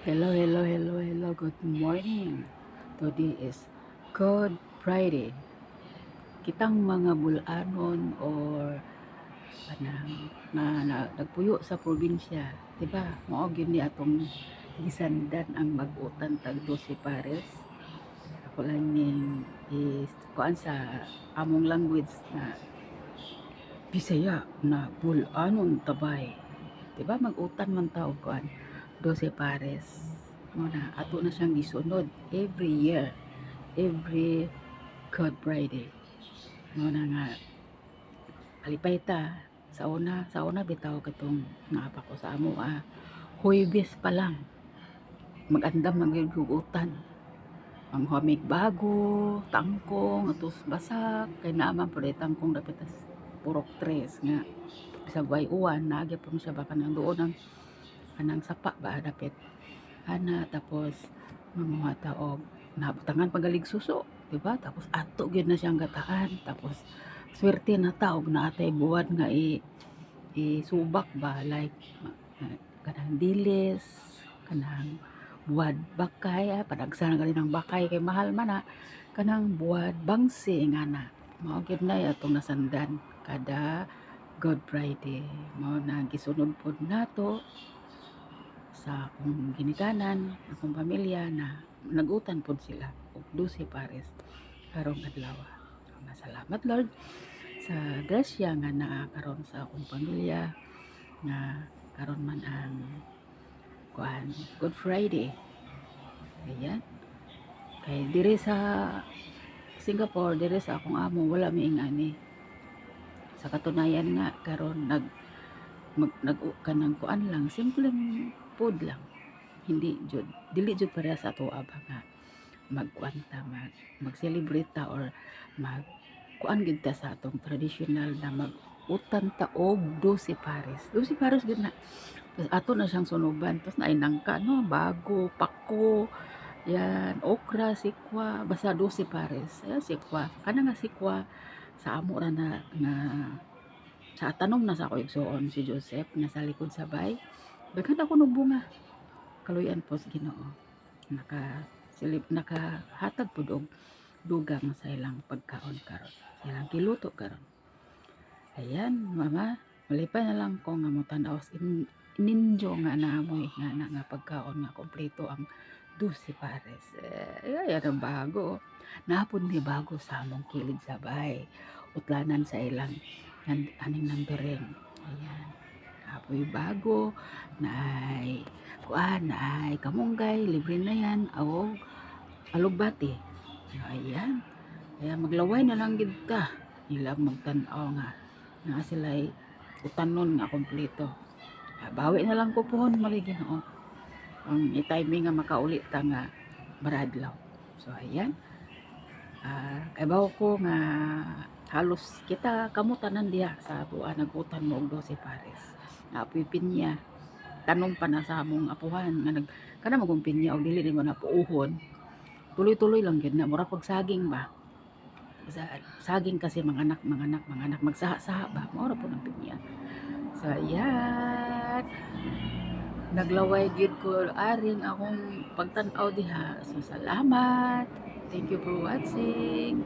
Hello, hello, hello, hello. Good morning. Today is Good Friday. Kitang mga bulanon or kanang nagpuyo sa probinsya, 'di ba? Mao gyud ni atong gisandan ang mag-utan tag 12 pares. Ako lang ning is kuan sa among language na Bisaya na bulanon tabay. 'Di ba mag-utan man ta og kuan 12 pares. Mo na ato na siyang gisunod every year, every Good Friday. Mo na nga kalipay ta sa una bitaw katong naapa ko sa amo Huwebes pa lang mag-andam ng gugutan. Ang hamig bago, tangkong, atos basak, kay naaman po tangkong dapat purok tres nga. Bisag way uwan, naagya po siya baka nang doon ang anang sapa ba dapat. Ana tapos manguha ta og nabutangan pagalig suso, di ba? Tapos ato gyud na siyang gataan. Tapos swerte na ta og naatay buwan nga isubak ba like kanang dilis, kanang buwad bakay, padagsa na gali ng bakay kay mahal man na kanang buwad bangsi nga na. Mao gyud na atong nasandan kada Good Friday. Mao na gisunod pod nato sa akong ginikanan, akong pamilya na nagutan pod sila og 12 pares karong adlaw. Salamat Lord sa grasya nga naa karon sa akong pamilya nga karon man ang kuan Good Friday. Ayan. Kay diri sa Singapore, diri sa akong amo wala miingani. Sa katunayan nga karon kanang kuan lang, simpleng food lang. Hindi jud dili jud pareha sa ato ba nga magkuanta mag-celebrate ta or mag kuan gid ta sa atong traditional na mag-utan ta og 12 pares. 12 pares gid na. Tapos ato na siyang sunuban. Tapos naay nangka no, bago, pako, yan, okra, sikwa, basta 12 pares. Ayan, sikwa. Kana nga sikwa sa amo ra na nga sa tanom na sa ako igsuon si Joseph na sa likod sa bay. Daghan ako ng bunga. Kaluyan po sa Ginoo. Nakahatag po og dugang sa ilang pagkaon karon. Sa ilang kiluto karon. Ayan, mama, malipay na lang ko nga mo tanaw ninjo nga naamoy nga pagkaon nga kompleto ang 12 pares. Ay, ang bago. Napon ni bago sa among kilid sa bay. Utlanan sa ilang aning nandureng. Ayan. Apoy bago na ay kuan na ay kamunggay, libre na yan. O alugbati. Ayan. Kaya maglaway na lang gid ta. Ilang magtan-aw nga sila ay utanon nga kompleto. Bawi na lang ko pohon mali Ginoo. Ang i-timing nga makaulit ta nga maradlaw. So ayan. Kay bawo ko nga halos kita kamutanan diha sa tuwa nagutan mo og 12 pares. Apoy pinya. Tanong pa na sa among apuhan nga kana magong pinya og dili mo na puuhon. Tuloy-tuloy lang gyud na mura pag saging ba. Sa saging kasi manganak magsaha-saha ba mao ra po ang pinya. So ayan. Naglaway gyud ko aring akong pagtan-aw diha. So salamat. Thank you for watching.